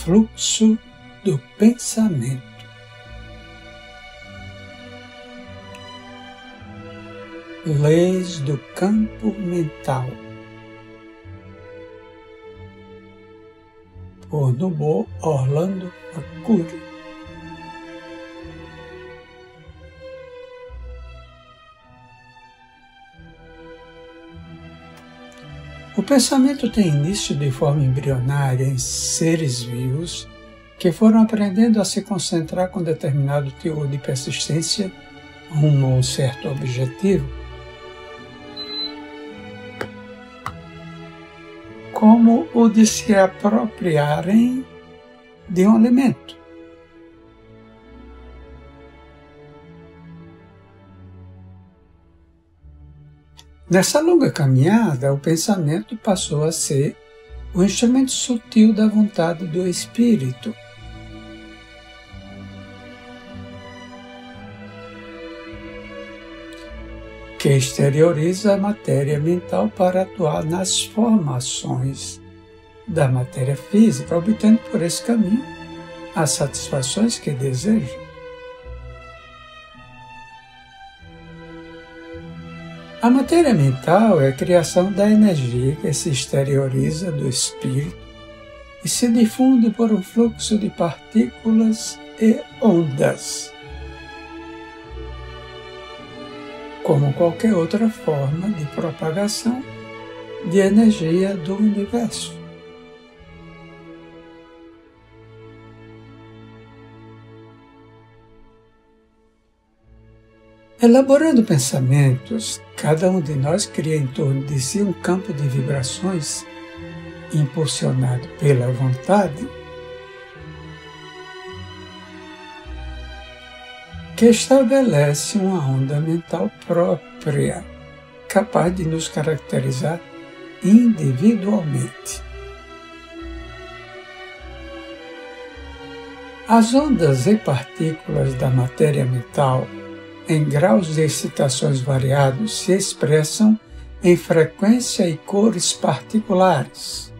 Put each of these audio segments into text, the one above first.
fluxo do pensamento. Leis do campo mental. Por Nobuo Orlando Akuri. O pensamento tem início de forma embrionária em seres vivos que foram aprendendo a se concentrar com determinado teor de persistência rumo a um certo objetivo, como o de se apropriarem de um alimento. Nessa longa caminhada, o pensamento passou a ser o instrumento sutil da vontade do espírito. Que exterioriza a matéria mental para atuar nas formações da matéria física, obtendo por esse caminho as satisfações que deseja. A matéria mental é a criação da energia que se exterioriza do espírito e se difunde por um fluxo de partículas e ondas, como qualquer outra forma de propagação de energia do universo. Elaborando pensamentos, cada um de nós cria em torno de si um campo de vibrações impulsionado pela vontade que estabelece uma onda mental própria, capaz de nos caracterizar individualmente. As ondas e partículas da matéria mental, em graus de excitações variados, se expressam em frequência e cores particulares,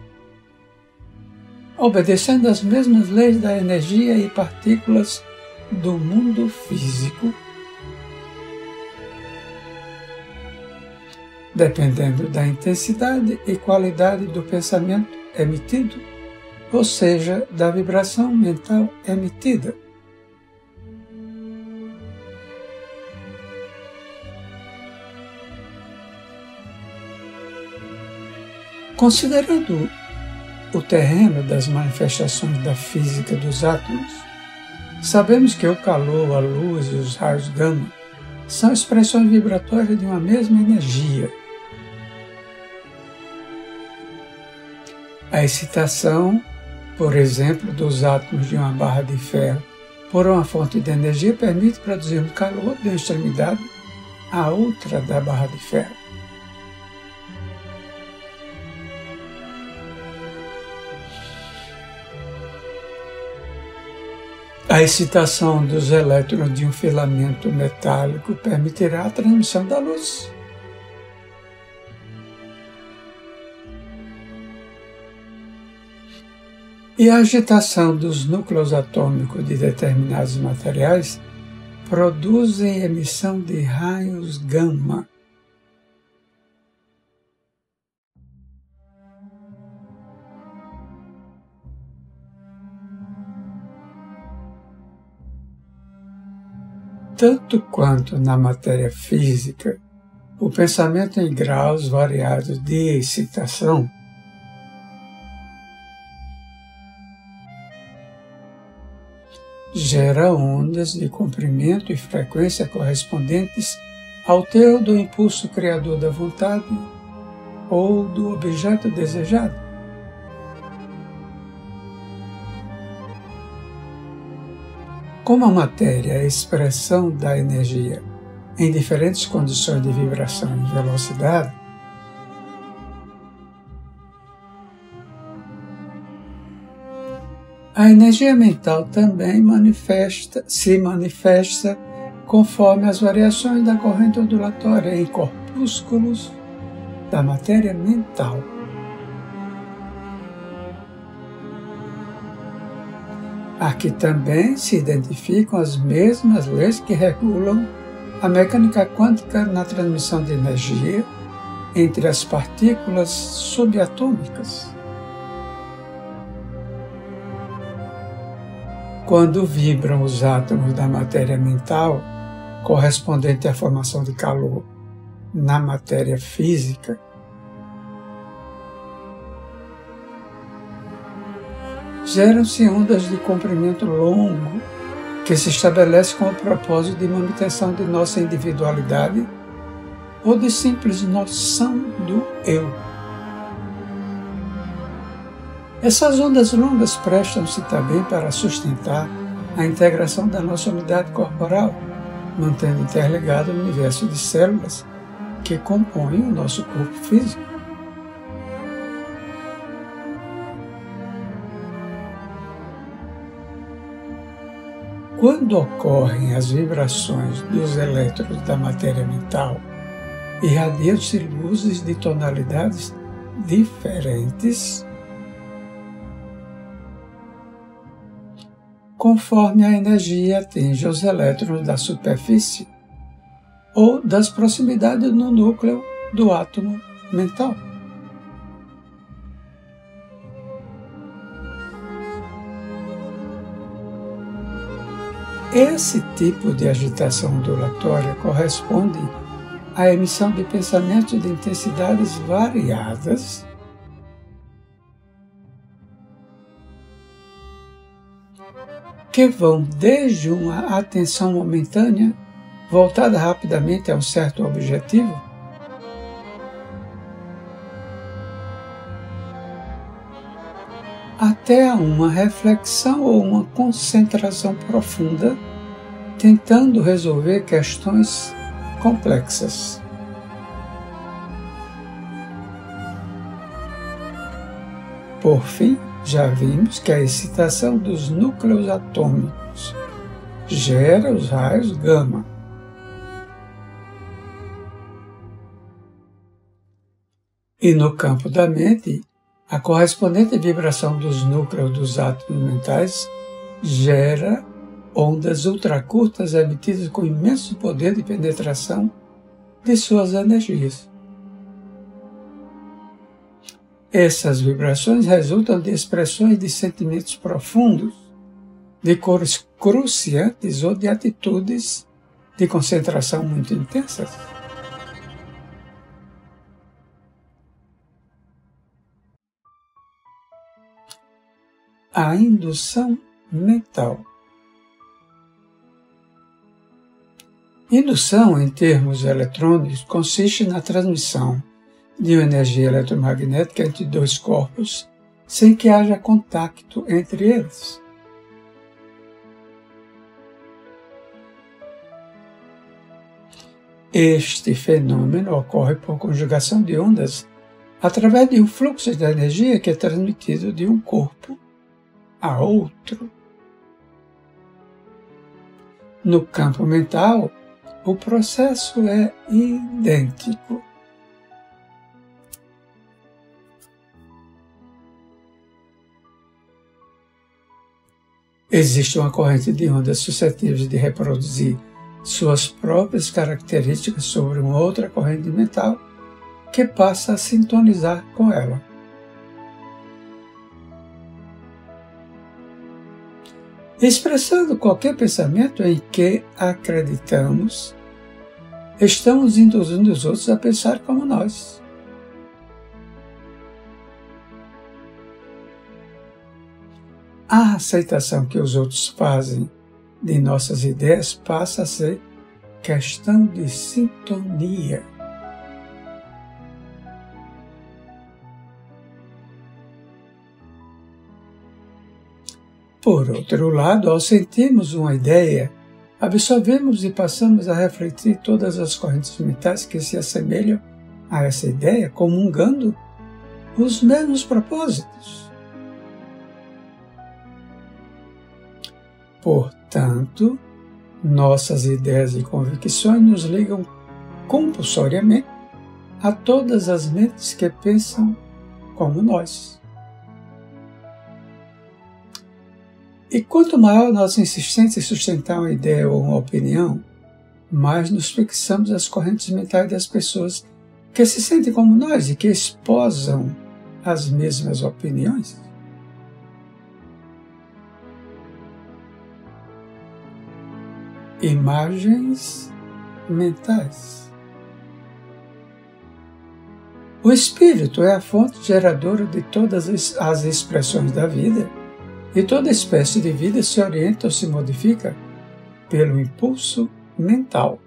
obedecendo às mesmas leis da energia e partículas do mundo físico, dependendo da intensidade e qualidade do pensamento emitido, ou seja, da vibração mental emitida. Considerando o terreno das manifestações da física dos átomos, sabemos que o calor, a luz e os raios gama são expressões vibratórias de uma mesma energia. A excitação, por exemplo, dos átomos de uma barra de ferro por uma fonte de energia permite produzir um calor de uma extremidade à outra da barra de ferro. A excitação dos elétrons de um filamento metálico permitirá a transmissão da luz. E a agitação dos núcleos atômicos de determinados materiais produzem emissão de raios gama. Tanto quanto na matéria física, o pensamento em graus variados de excitação gera ondas de comprimento e frequência correspondentes ao teor do impulso criador da vontade ou do objeto desejado. Como a matéria é a expressão da energia em diferentes condições de vibração e velocidade, a energia mental também se manifesta conforme as variações da corrente ondulatória em corpúsculos da matéria mental. Aqui também se identificam as mesmas leis que regulam a mecânica quântica na transmissão de energia entre as partículas subatômicas. Quando vibram os átomos da matéria mental, correspondente à formação de calor na matéria física, geram-se ondas de comprimento longo que se estabelecem com o propósito de manutenção de nossa individualidade ou de simples noção do eu. Essas ondas longas prestam-se também para sustentar a integração da nossa unidade corporal, mantendo interligado o universo de células que compõem o nosso corpo físico. Quando ocorrem as vibrações dos elétrons da matéria mental, irradiam-se luzes de tonalidades diferentes conforme a energia atinge os elétrons da superfície ou das proximidades no núcleo do átomo mental. Esse tipo de agitação ondulatória corresponde à emissão de pensamentos de intensidades variadas que vão desde uma atenção momentânea voltada rapidamente a um certo objetivo, até a uma reflexão ou uma concentração profunda, tentando resolver questões complexas. Por fim, já vimos que a excitação dos núcleos atômicos gera os raios gama. E no campo da mente, a correspondente vibração dos núcleos dos átomos mentais gera ondas ultracurtas emitidas com imenso poder de penetração de suas energias. Essas vibrações resultam de expressões de sentimentos profundos, de cores cruciantes ou de atitudes de concentração muito intensas. A indução mental. Indução, em termos eletrônicos, consiste na transmissão de uma energia eletromagnética entre dois corpos sem que haja contato entre eles. Este fenômeno ocorre por conjugação de ondas através de um fluxo de energia que é transmitido de um corpo a outro. No campo mental, o processo é idêntico. Existe uma corrente de ondas suscetíveis de reproduzir suas próprias características sobre uma outra corrente mental que passa a sintonizar com ela. Expressando qualquer pensamento em que acreditamos, estamos induzindo os outros a pensar como nós. A aceitação que os outros fazem de nossas ideias passa a ser questão de sintonia. Por outro lado, ao sentirmos uma ideia, absorvemos e passamos a refletir todas as correntes mentais que se assemelham a essa ideia, comungando os mesmos propósitos. Portanto, nossas ideias e convicções nos ligam compulsoriamente a todas as mentes que pensam como nós. E quanto maior nossa insistência em sustentar uma ideia ou uma opinião, mais nos fixamos às correntes mentais das pessoas que se sentem como nós e que esposam as mesmas opiniões. Imagens mentais. O espírito é a fonte geradora de todas as expressões da vida, e toda espécie de vida se orienta ou se modifica pelo impulso mental.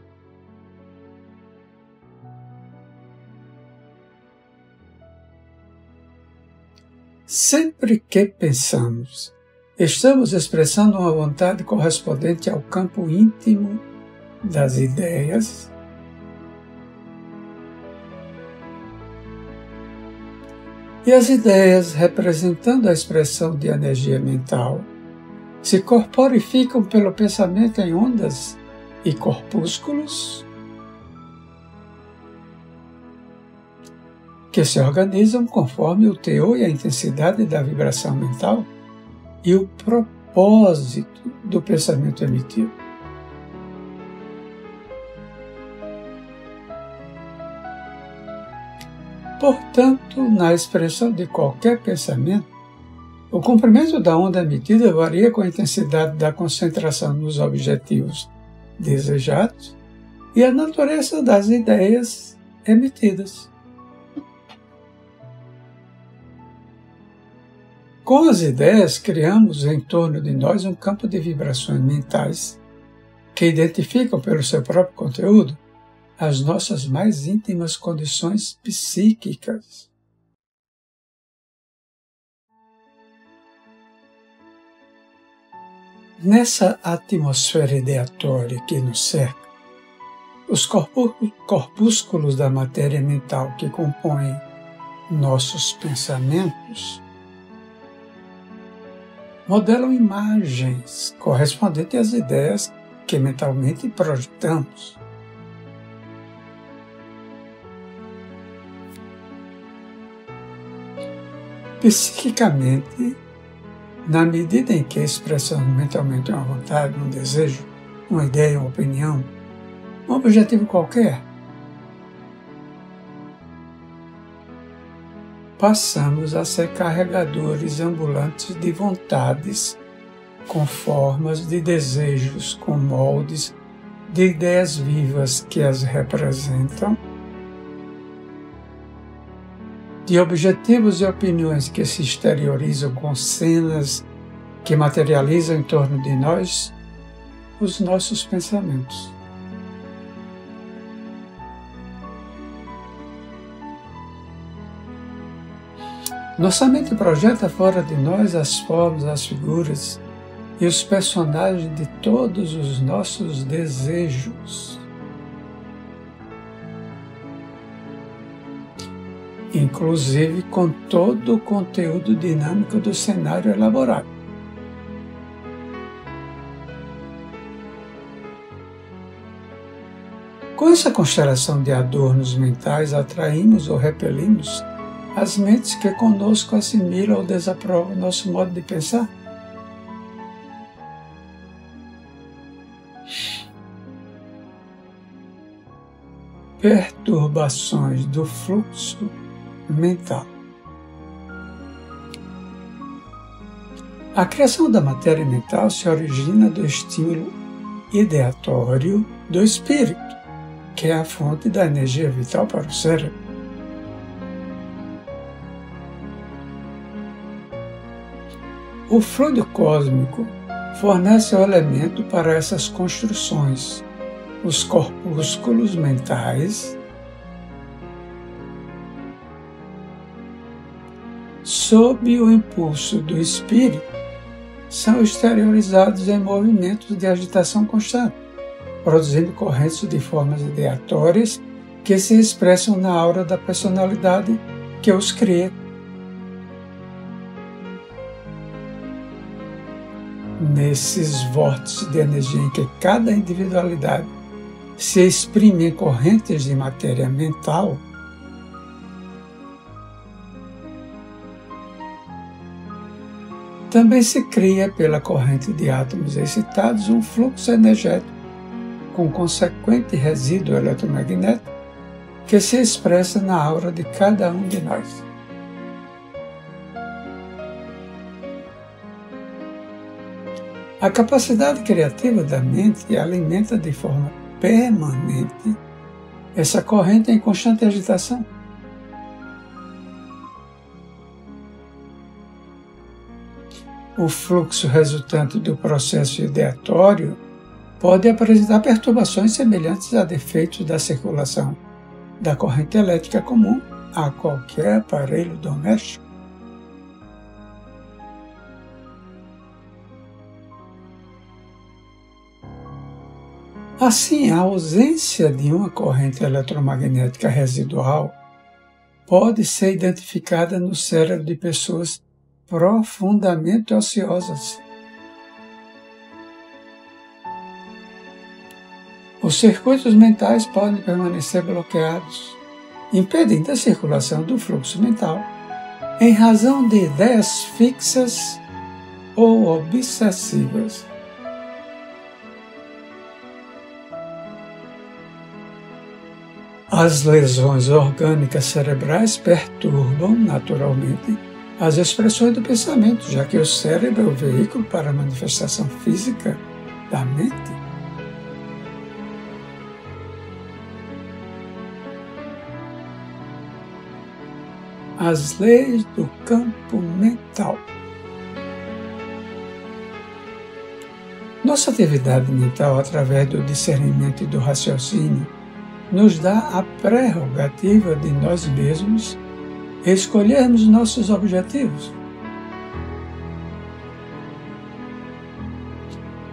Sempre que pensamos, estamos expressando uma vontade correspondente ao campo íntimo das ideias, e as ideias, representando a expressão de energia mental, se corporificam pelo pensamento em ondas e corpúsculos que se organizam conforme o teor e a intensidade da vibração mental e o propósito do pensamento emitido. Portanto, na expressão de qualquer pensamento, o comprimento da onda emitida varia com a intensidade da concentração nos objetivos desejados e a natureza das ideias emitidas. Com as ideias, criamos em torno de nós um campo de vibrações mentais que identificam pelo seu próprio conteúdo as nossas mais íntimas condições psíquicas. Nessa atmosfera ideatória que nos cerca, os corpúsculos da matéria mental que compõem nossos pensamentos modelam imagens correspondentes às ideias que mentalmente projetamos. Psiquicamente, na medida em que expressamos mentalmente uma vontade, um desejo, uma ideia, uma opinião, um objetivo qualquer, passamos a ser carregadores ambulantes de vontades, com formas de desejos, com moldes de ideias vivas que as representam, de objetivos e opiniões que se exteriorizam com cenas que materializam em torno de nós os nossos pensamentos. Nossa mente projeta fora de nós as formas, as figuras e os personagens de todos os nossos desejos, inclusive com todo o conteúdo dinâmico do cenário elaborado. Com essa constelação de adornos mentais, atraímos ou repelimos as mentes que conosco assimilam ou desaprovam nosso modo de pensar. Perturbações do fluxo mental. A criação da matéria mental se origina do estímulo ideatório do espírito, que é a fonte da energia vital para o cérebro. O fluido cósmico fornece o elemento para essas construções, os corpúsculos mentais, sob o impulso do espírito, são exteriorizados em movimentos de agitação constante, produzindo correntes de formas ideatórias que se expressam na aura da personalidade que os cria. Nesses vórtices de energia em que cada individualidade se exprime em correntes de matéria mental, Também se cria pela corrente de átomos excitados um fluxo energético com consequente resíduo eletromagnético que se expressa na aura de cada um de nós. A capacidade criativa da mente alimenta de forma permanente essa corrente em constante agitação. O fluxo resultante do processo ideatório pode apresentar perturbações semelhantes a defeitos da circulação da corrente elétrica comum a qualquer aparelho doméstico. Assim, a ausência de uma corrente eletromagnética residual pode ser identificada no cérebro de pessoas profundamente ociosas. Os circuitos mentais podem permanecer bloqueados, impedindo a circulação do fluxo mental, em razão de ideias fixas ou obsessivas. As lesões orgânicas cerebrais perturbam, naturalmente, as expressões do pensamento, já que o cérebro é o veículo para a manifestação física da mente. As leis do campo mental. Nossa atividade mental, através do discernimento e do raciocínio, nos dá a prerrogativa de nós mesmos escolhermos nossos objetivos.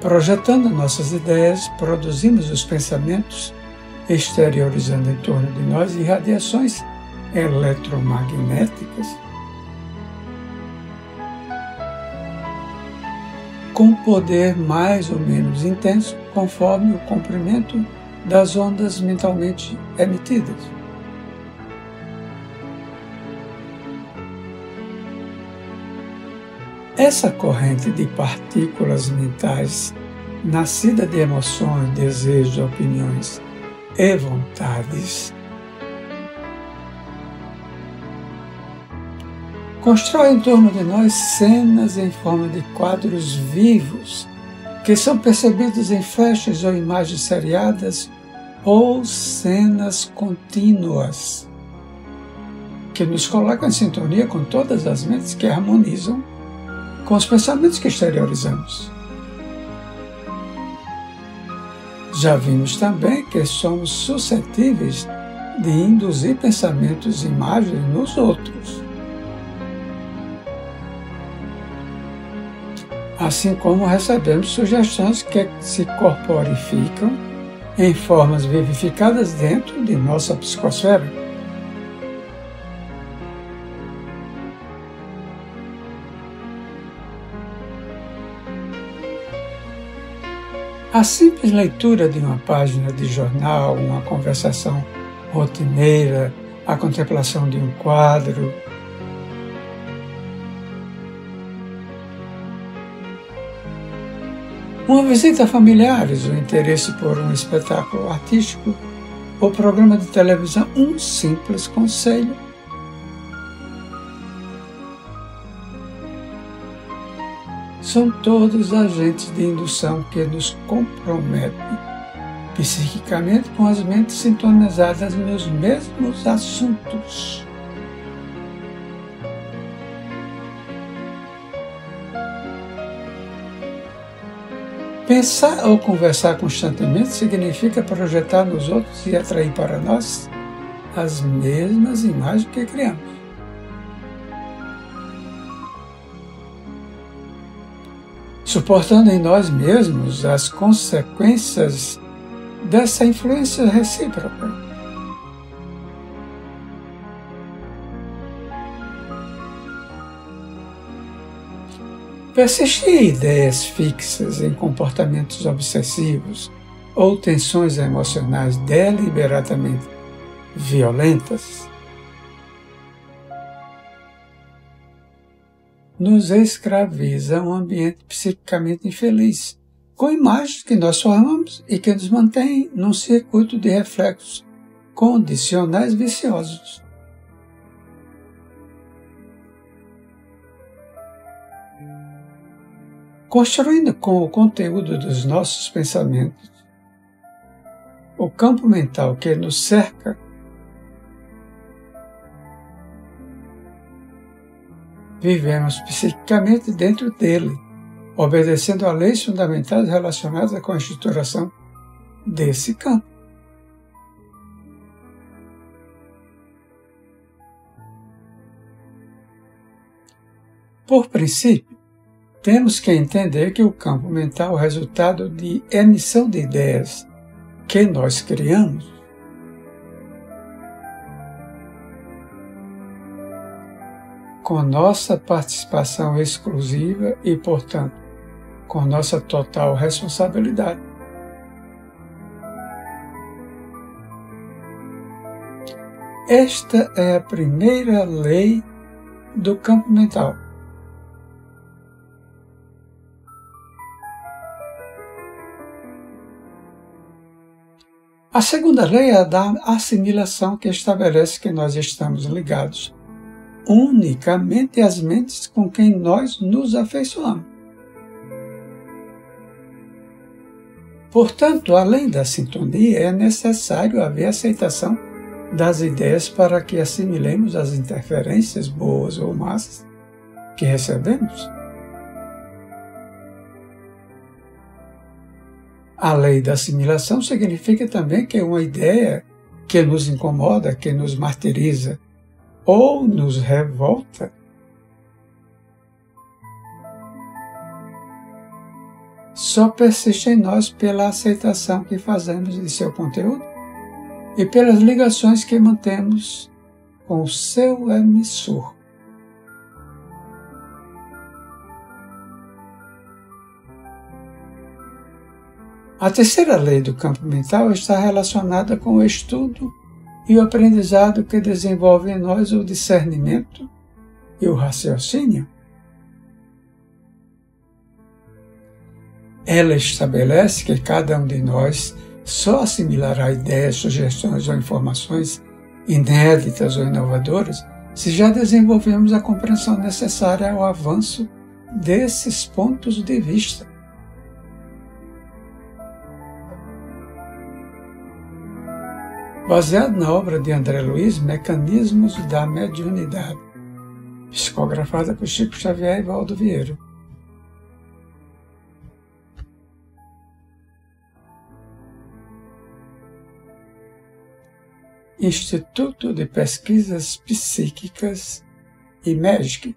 Projetando nossas ideias, produzimos os pensamentos, exteriorizando em torno de nós irradiações eletromagnéticas com poder mais ou menos intenso conforme o comprimento das ondas mentalmente emitidas. Essa corrente de partículas mentais, nascida de emoções, desejos, opiniões e vontades, constrói em torno de nós cenas em forma de quadros vivos, que são percebidos em flashes ou imagens seriadas ou cenas contínuas, que nos colocam em sintonia com todas as mentes que harmonizam com os pensamentos que exteriorizamos. Já vimos também que somos suscetíveis de induzir pensamentos e imagens nos outros, assim como recebemos sugestões que se corporificam em formas vivificadas dentro de nossa psicosfera. A simples leitura de uma página de jornal, uma conversação rotineira, a contemplação de um quadro, uma visita a familiares, o interesse por um espetáculo artístico ou programa de televisão, um simples conselho, são todos agentes de indução que nos comprometem psiquicamente com as mentes sintonizadas nos mesmos assuntos. Pensar ou conversar constantemente significa projetar nos outros e atrair para nós as mesmas imagens que criamos. Suportando em nós mesmos as consequências dessa influência recíproca. Persistir em ideias fixas, em comportamentos obsessivos ou tensões emocionais deliberadamente violentas nos escraviza a um ambiente psiquicamente infeliz, com imagens que nós formamos e que nos mantém num circuito de reflexos condicionais viciosos. Construindo com o conteúdo dos nossos pensamentos o campo mental que nos cerca, vivemos psiquicamente dentro dele, obedecendo a leis fundamentais relacionadas com a estruturação desse campo. Por princípio, temos que entender que o campo mental é o resultado de emissão de ideias que nós criamos. Com nossa participação exclusiva e, portanto, com nossa total responsabilidade. Esta é a primeira lei do campo mental. A segunda lei é a da assimilação, que estabelece que nós estamos ligados unicamente às mentes com quem nós nos afeiçoamos. Portanto, além da sintonia, é necessário haver aceitação das ideias para que assimilemos as interferências, boas ou más, que recebemos. A lei da assimilação significa também que uma ideia que nos incomoda, que nos martiriza ou nos revolta, só persiste em nós pela aceitação que fazemos de seu conteúdo e pelas ligações que mantemos com o seu emissor. A terceira lei do campo mental está relacionada com o estudo e o aprendizado que desenvolve em nós o discernimento e o raciocínio. Ela estabelece que cada um de nós só assimilará ideias, sugestões ou informações inéditas ou inovadoras se já desenvolvemos a compreensão necessária ao avanço desses pontos de vista. Baseado na obra de André Luiz, Mecanismos da Mediunidade, psicografada por Chico Xavier e Valdo Vieira. Instituto de Pesquisas Psíquicas, IMESG.